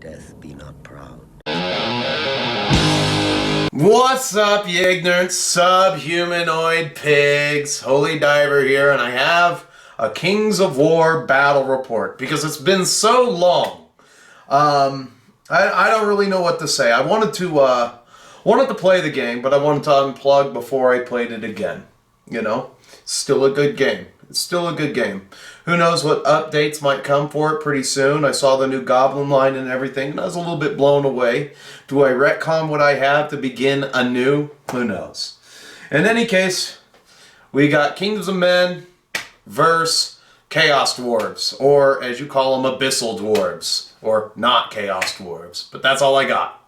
Death be not proud. What's up, you ignorant subhumanoid pigs? Holy Diver here, and I have a Kings of War battle report because it's been so long. I don't really know what to say. I wanted to play the game, but I wanted to unplug before I played it again. You know, still a good game. It's still a good game. Who knows what updates might come for it pretty soon. I saw the new Goblin line and everything, and I was a little bit blown away. Do I retcon what I have to begin anew? Who knows? In any case, we got Kingdoms of Men versus Chaos Dwarves, or as you call them, Abyssal Dwarves, or not Chaos Dwarves. But that's all I got.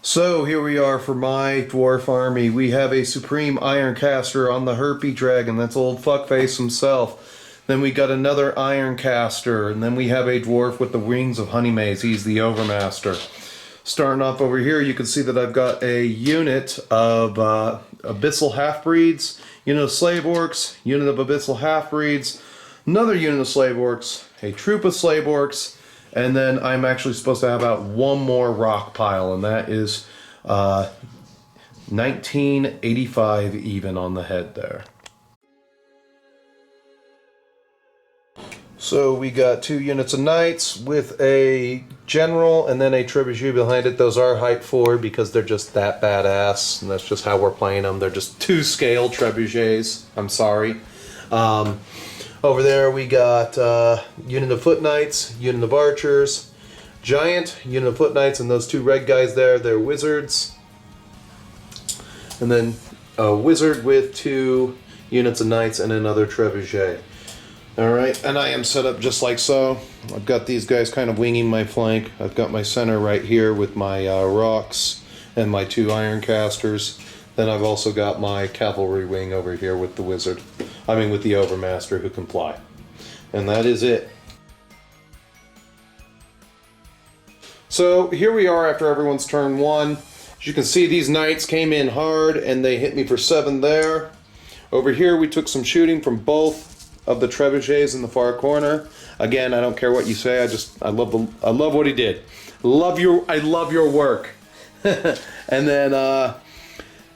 So here we are for my dwarf army. We have a Supreme Ironcaster on the Herpy Dragon. That's old fuckface himself. Then we got another Ironcaster, and then we have a dwarf with the wings of Honeymaze. He's the Overmaster. Starting off over here, you can see that I've got a unit of Abyssal Half-Breeds, unit of Slave Orcs, unit of Abyssal Half-Breeds, another unit of Slave Orcs, a troop of Slave Orcs, and then I'm actually supposed to have out one more rock pile, and that is 1985 even on the head there. So we got two units of knights with a general and then a trebuchet behind it. Those are height 4 because they're just that badass, and that's just how we're playing them. They're just 2-scale trebuchets. I'm sorry. Over there we got unit of foot knights, unit of archers, giant, unit of foot knights, and those two red guys there, they're wizards. And then a wizard with 2 units of knights and another trebuchet. Alright, and I am set up just like so. I've got these guys kind of winging my flank. I've got my center right here with my rocks and my 2 Ironcasters. Then I've also got my cavalry wing over here with the wizard. I mean with the Overmaster who can fly. And that is it. So here we are after everyone's turn 1. As you can see, these knights came in hard and they hit me for 7 there. Over here we took some shooting from both of the trebuchets in the far corner. Again, I don't care what you say. I love what he did. I love your work. And then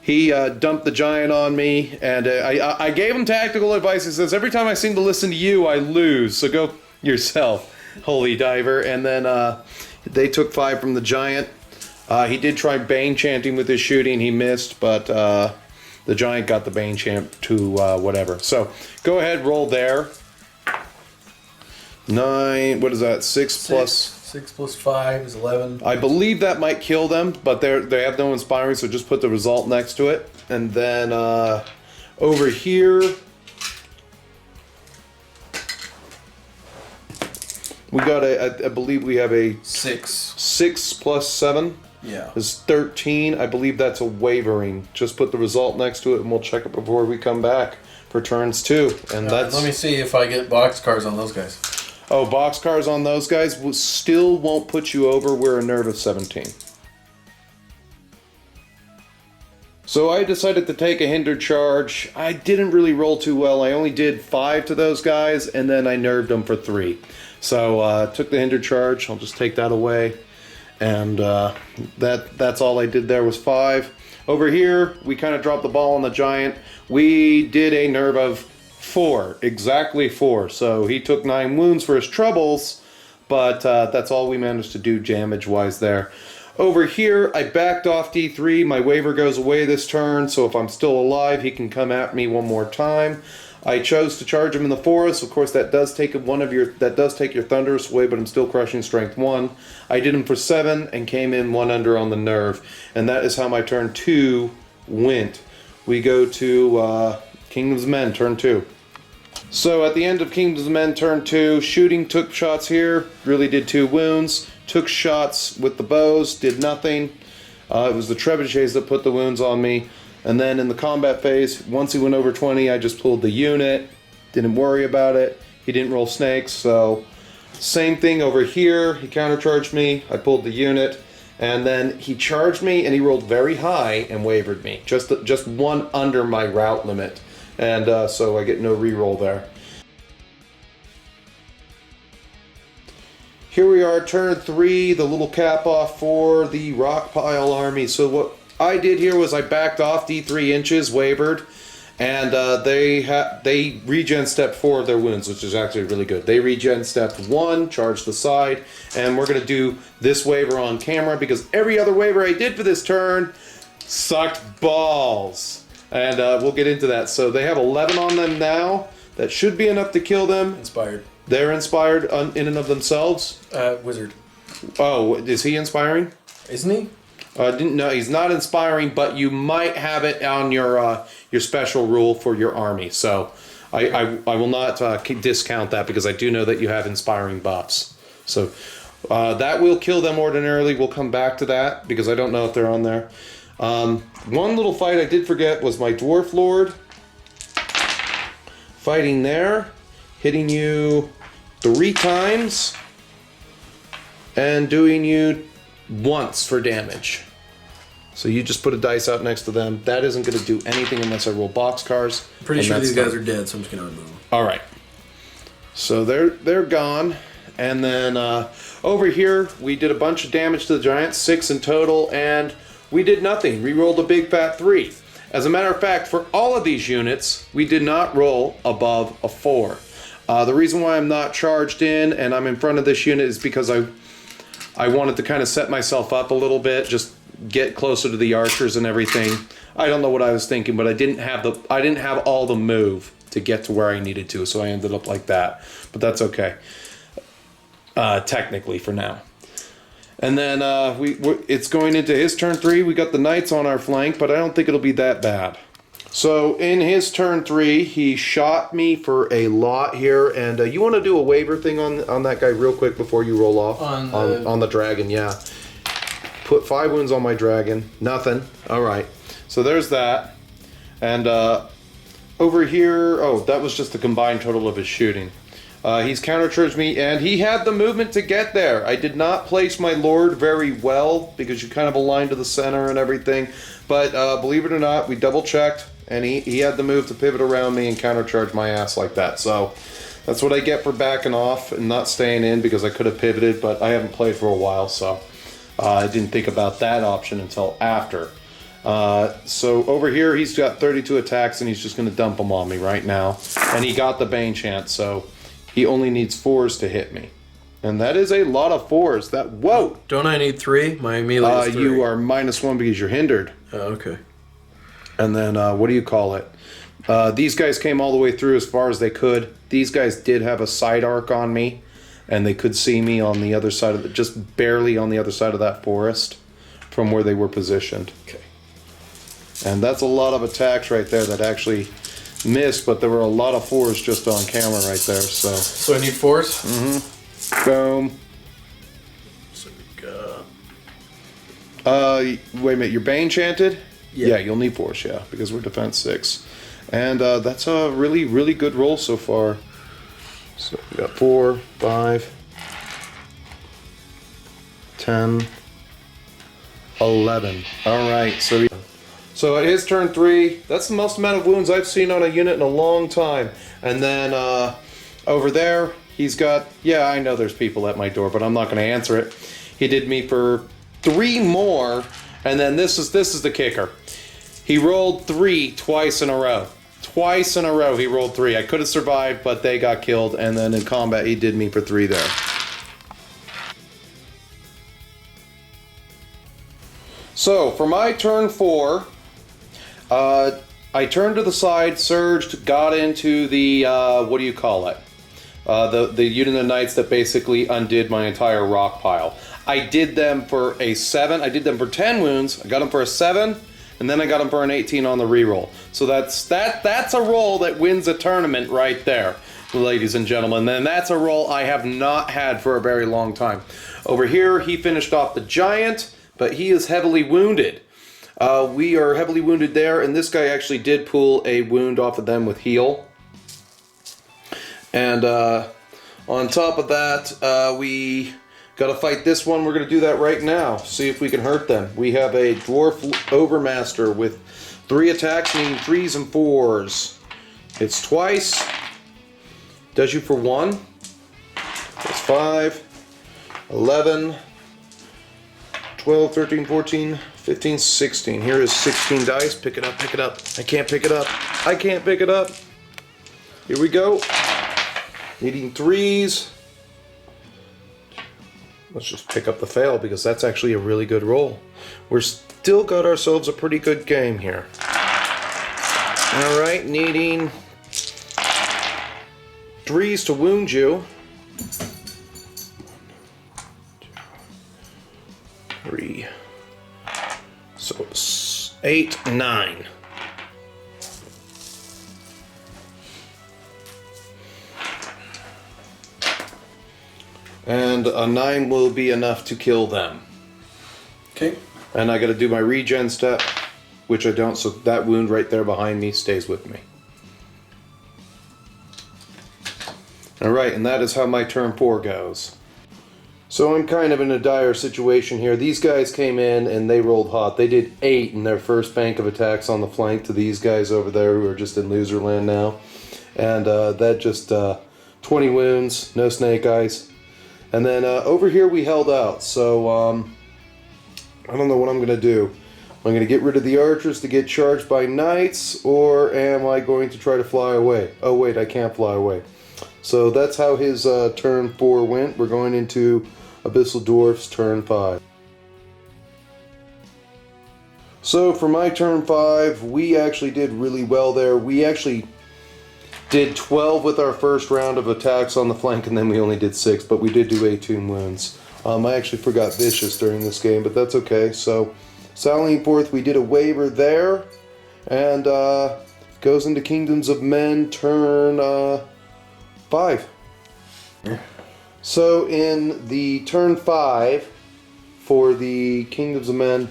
he dumped the giant on me, and I gave him tactical advice. He says, every time I seem to listen to you, I lose, so go yourself, Holy Diver. And then they took 5 from the giant. He did try Bane chanting with his shooting. He missed, but the giant got the Bane chant to whatever. So go ahead, roll there. 9, what is that, 6 plus... 6 plus 5 is 11. I believe that might kill them, but they have no inspiring, so just put the result next to it. And then over here, we got I believe we have a 6. 6 plus 7 is 13. I believe that's a wavering. Just put the result next to it, and we'll check it before we come back for turns 2. And that's. Let me see if I get boxcars on those guys. Oh, boxcars on those guys still won't put you over. We're a nerve of 17. So I decided to take a hindered charge. I didn't really roll too well. I only did 5 to those guys, and then I nerved them for 3. So took the hindered charge. I'll just take that away. And that's all I did there was 5. Over here, we kind of dropped the ball on the giant. We did a nerve of 4, exactly 4. So he took 9 wounds for his troubles, but that's all we managed to do damage-wise there. Over here, I backed off D3. My waiver goes away this turn, so if I'm still alive, he can come at me one more time. I chose to charge him in the forest. Of course, that does take your thunderous away, but I'm still crushing strength 1. I did him for 7 and came in 1 under on the nerve, and that is how my turn 2 went. We go to Kingdoms of Men, turn 2. So at the end of Kingdoms of Men, turn 2, shooting, took shots here, really did 2 wounds, took shots with the bows, did nothing. It was the trebuchets that put the wounds on me. And then in the combat phase, once he went over 20, I just pulled the unit, didn't worry about it. He didn't roll snakes, so same thing over here. He countercharged me, I pulled the unit, and then he charged me and he rolled very high and wavered me, just 1 under my route limit. And so I get no reroll there. here we are, turn 3, the little cap off for the rock pile army. So what I did here was I backed off D3 inches, wavered, and they regen step 4 of their wounds, which is actually really good. They regen step 1, charge the side, and we're gonna do this waver on camera because every other waver I did for this turn sucked balls. And we'll get into that. So they have 11 on them now. That should be enough to kill them. Inspired. They're inspired in and of themselves. Wizard. Oh, is he inspiring? Isn't he? No, he's not inspiring, but you might have it on your special rule for your army. So I will not discount that because I do know that you have inspiring buffs. So that will kill them ordinarily. We'll come back to that because I don't know if they're on there. One little fight I did forget was my Dwarf Lord fighting there, hitting you 3 times and doing you once for damage. So you just put a dice out next to them. That isn't going to do anything unless I roll boxcars. I'm pretty sure these guys are dead, so I'm just going to remove them. All right. So they're gone. And then over here, we did a bunch of damage to the giants, 6 in total, and we did nothing. We rolled a big fat 3. As a matter of fact, for all of these units, we did not roll above a 4. The reason why I'm not charged in and I'm in front of this unit is because I wanted to kind of set myself up a little bit, just get closer to the archers and everything. I don't know what I was thinking, but I didn't have all the move to get to where I needed to, so I ended up like that. But that's okay, technically for now. And then it's going into his turn 3. We got the knights on our flank, but I don't think it'll be that bad. So in his turn 3, he shot me for a lot here, and you want to do a waiver thing on that guy real quick before you roll off on the dragon, yeah. Put 5 wounds on my dragon, nothing. All right, so there's that, and over here, oh, that was just the combined total of his shooting. He's countercharged me, and he had the movement to get there. I did not place my lord very well because you kind of aligned to the center and everything. But believe it or not, we double checked, and he had the move to pivot around me and countercharge my ass like that. So that's what I get for backing off and not staying in because I could have pivoted, but I haven't played for a while, so I didn't think about that option until after. So over here, he's got 32 attacks, and he's just going to dump them on me right now. And he got the Bane chance, so he only needs 4s to hit me. And that is a lot of 4s. Whoa! Don't I need 3? My melee is 3. You are -1 because you're hindered. Oh, okay. And then, what do you call it? These guys came all the way through as far as they could. These guys did have a side arc on me, and they could see me on the other side of just barely on the other side of that forest from where they were positioned. Okay. And that's a lot of attacks right there that actually missed, but there were a lot of 4s just on camera right there, so. So I need 4s? Mm-hmm. Boom. So we got... wait a minute, you're Bane chanted? Yeah, you'll need 4s, yeah, because we're defense 6. And that's a really, really good roll so far. So we got 4, 5, 10, 11. All right, so at his turn 3, that's the most amount of wounds I've seen on a unit in a long time. And then over there, he's got, yeah, I know there's people at my door, but I'm not going to answer it. He did me for 3 more, and then this is the kicker. He rolled 3 twice in a row. Twice in a row he rolled 3. I could have survived, but they got killed, and then in combat he did me for 3 there. So for my turn 4, I turned to the side, surged, got into the, what do you call it? The unit of knights that basically undid my entire rock pile. I did them for a 7, I did them for 10 wounds, I got them for a 7, and then I got them for an 18 on the reroll. So that's a roll that wins a tournament right there, ladies and gentlemen. And that's a roll I have not had for a very long time. Over here, he finished off the giant, but he is heavily wounded. We are heavily wounded there, and this guy actually did pull a wound off of them with heal. And on top of that, we got to fight this one. We're going to do that right now. See if we can hurt them. We have a Dwarf Overmaster with 3 attacks, meaning 3s and 4s. It's twice. Does you for 1. That's 5. 11, 12, 13, 14, 15, 16. Here is 16 dice. Pick it up, pick it up. I can't pick it up. I can't pick it up. Here we go. Needing 3s. Let's just pick up the fail because that's actually a really good roll. We're still got ourselves a pretty good game here. Alright, needing 3s to wound you. 3. So it's 8, 9. And a 9 will be enough to kill them. Okay. And I gotta do my regen step, which I don't, so that wound right there behind me stays with me. Alright, and that is how my turn 4 goes. So I'm kind of in a dire situation here. These guys came in and they rolled hot. They did 8 in their first bank of attacks on the flank to these guys over there who are just in loser land now. And that just 20 wounds, no snake eyes. And then over here we held out, so I don't know what I'm going to do. I'm going to get rid of the archers to get charged by knights, or am I going to try to fly away? Oh wait, I can't fly away. So that's how his turn 4 went. We're going into Abyssal Dwarfs turn 5. So for my turn 5, we actually did really well there. We actually did 12 with our first round of attacks on the flank, and then we only did 6, but we did do 18 wounds. I actually forgot Vicious during this game, but that's okay. So, sallying forth, we did a waiver there, and goes into Kingdoms of Men turn 5. So, in the turn 5 for the Kingdoms of Men,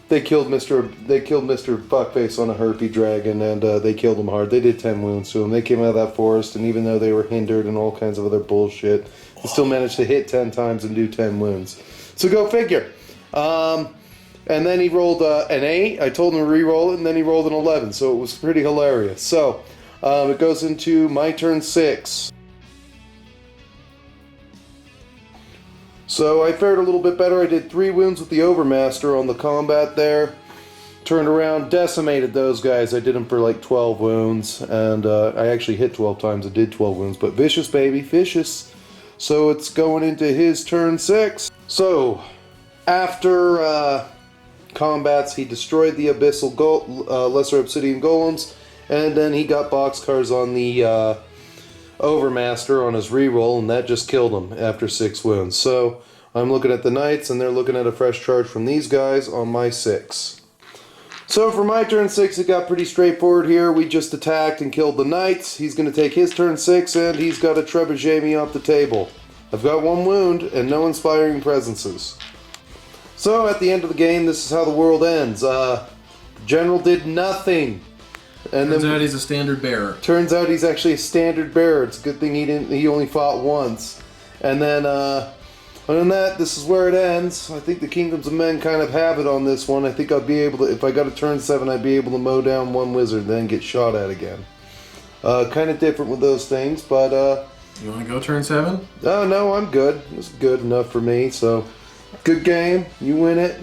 they killed Mr. Fuckface on a Herpy Dragon, and they killed him hard. They did 10 wounds to him. They came out of that forest, and even though they were hindered and all kinds of other bullshit, they still managed to hit 10 times and do 10 wounds. So go figure. And then he rolled an 8. I told him to re-roll it, and then he rolled an 11, so it was pretty hilarious. So it goes into my turn 6. So I fared a little bit better. I did 3 wounds with the Overmaster on the combat there. Turned around, decimated those guys. I did them for like 12 wounds, and I actually hit 12 times. I did 12 wounds, but vicious, baby, vicious. So it's going into his turn 6. So after combats, he destroyed the Abyssal Lesser Obsidian Golems, and then he got boxcars on the Overmaster on his reroll, and that just killed him after 6 wounds. So I'm looking at the Knights, and they're looking at a fresh charge from these guys on my 6. So for my turn 6, it got pretty straightforward here. We just attacked and killed the Knights. He's going to take his turn 6, and he's got a trebuchet me off the table. I've got 1 wound and no inspiring presences. So at the end of the game, this is how the world ends. General did nothing. And turns out he's a standard bearer. Turns out he's actually a standard bearer. It's a good thing he only fought once. And then other than that, this is where it ends. I think the Kingdoms of Men kind of have it on this one. I think I'll be able to, if I got a turn 7, I'd be able to mow down 1 wizard and then get shot at again. Kind of different with those things, but you want to go turn 7? Oh no, I'm good. It's good enough for me. So good game. You win it.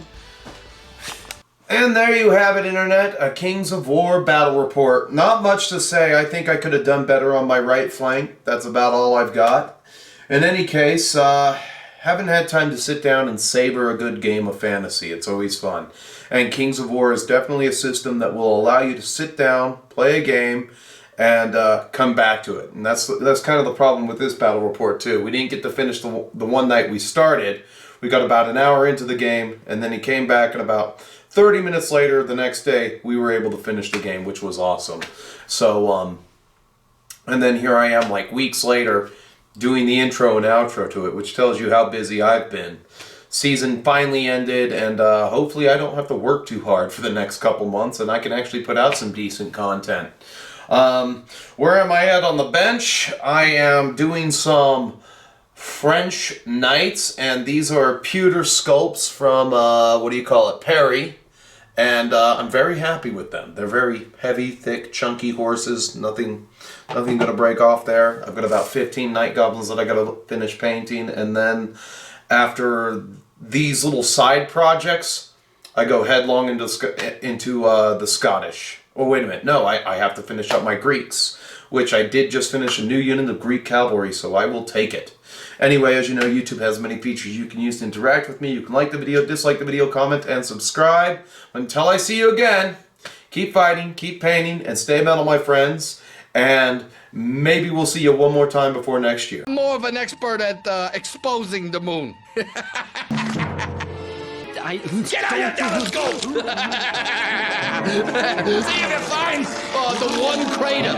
And there you have it, Internet. A Kings of War battle report. Not much to say. I think I could have done better on my right flank. That's about all I've got. In any case, haven't had time to sit down and savor a good game of fantasy. It's always fun. And Kings of War is definitely a system that will allow you to sit down, play a game, and come back to it. And that's kind of the problem with this battle report too. We didn't get to finish the one night we started. We got about an hour into the game, and then he came back, and about 30 minutes later, the next day, we were able to finish the game, which was awesome. So, and then here I am, like weeks later, doing the intro and outro to it, which tells you how busy I've been. Season finally ended, and hopefully I don't have to work too hard for the next couple months, and I can actually put out some decent content. Where am I at on the bench? I am doing some French Knights, and these are pewter sculpts from, Perry. And I'm very happy with them. They're very heavy, thick, chunky horses. Nothing gonna break off there. I've got about 15 Night Goblins that I gotta finish painting, and then after these little side projects, I go headlong into the Scottish. Oh, wait a minute. No, I have to finish up my Greeks, which I did just finish a new unit of Greek cavalry, so I will take it. Anyway, as you know, YouTube has many features you can use to interact with me. You can like the video, dislike the video, comment, and subscribe. Until I see you again, keep fighting, keep painting, and stay metal, my friends. And maybe we'll see you one more time before next year. More of an expert at exposing the moon. Get out of here, let's go! See if you can find the one crater.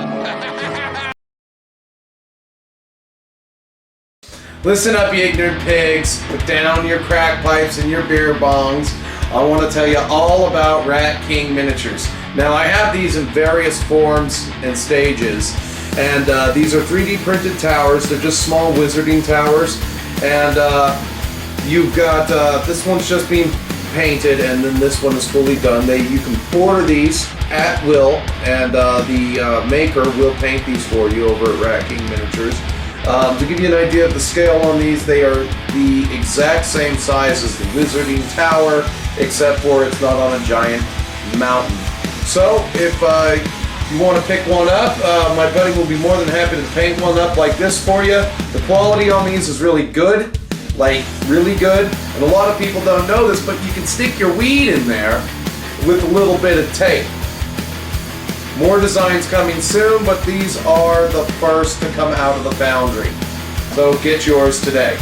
Listen up, you ignorant pigs. Put down your crack pipes and your beer bongs. I want to tell you all about Rat King miniatures. Now, I have these in various forms and stages, and these are 3D printed towers. They're just small wizarding towers, and you've got this one's just being painted, and then this one is fully done. You can order these at will, and the maker will paint these for you over at Rat King Miniatures. To give you an idea of the scale on these, they are the exact same size as the Wizarding Tower, except for it's not on a giant mountain. So, if you want to pick one up, my buddy will be more than happy to paint one up like this for you. The quality on these is really good, like really good, and a lot of people don't know this, but you can stick your weed in there with a little bit of tape. More designs coming soon, but these are the first to come out of the foundry. So get yours today.